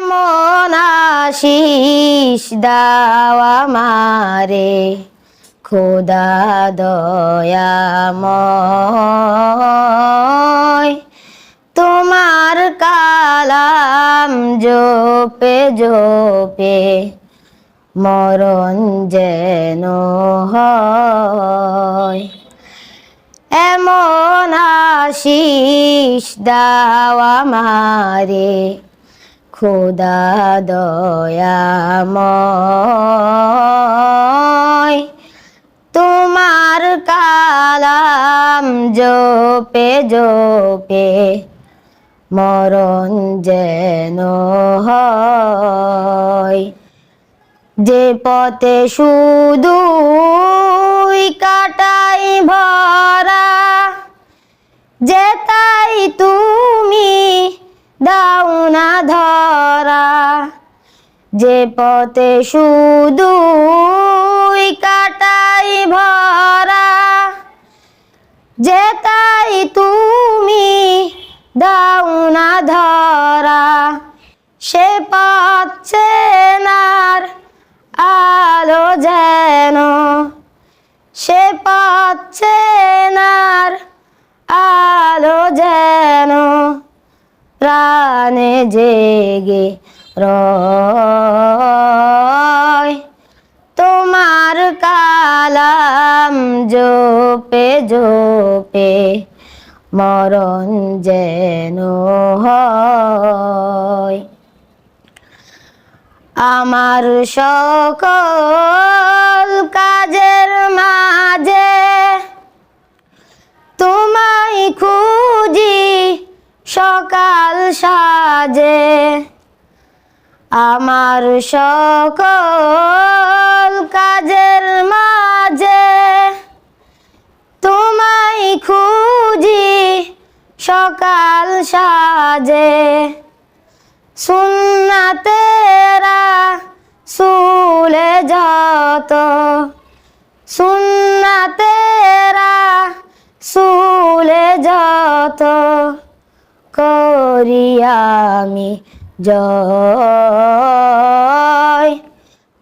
এমন আশিস দাও আমারে খোদা দয়াময়, তোমার কালাম জপে জপে মরণ যেন হয়। এমন আশিস দাও আমারে খোদা দয়াময়, তোমার কালাম জপে জপে মরণ যেন হয়। যে পথে শুধুই কাটাই ভরা, যেতাই তুমি দাও না ধরা। যে পথে শুধুই কাটাই ভরা, যেতাই তুমি দাও না ধরা। সে পথ চেনার আলো যেন, সে পথ চেনার আলো যেন প্রাণে জেগে রয়। তোমার কালাম জপে জপে মরণ যেন হয়। আমার সকল কাজের মাঝে তোমায় খুঁজি সকাল সাজে। আমার সকল কাজের মাঝে তোমায় খুঁজি সকাল সাজে। সুন্নাতেরা সুলে যত, সুন্নাতেরা সুলে যত করি আমি জয়।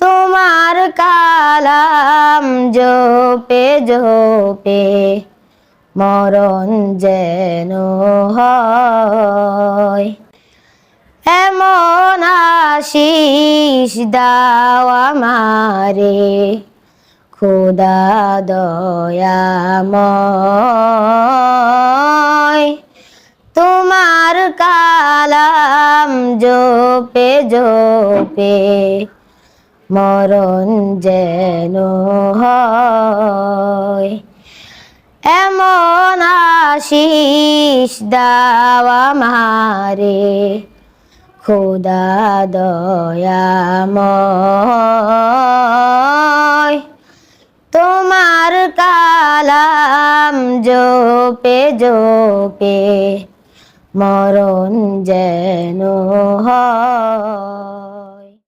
তোমার কালাম জপে জপে মরণ যেন হয়। এমন আশিস দাও আমারে খোদা দয়াময়, তোমার কালাম জপে জপে মরণ যেন হয়। এমন আশিস দাও আমারে খোদা দয়াময়, তোমার কালাম জপে জপে মরণ যেন হয়।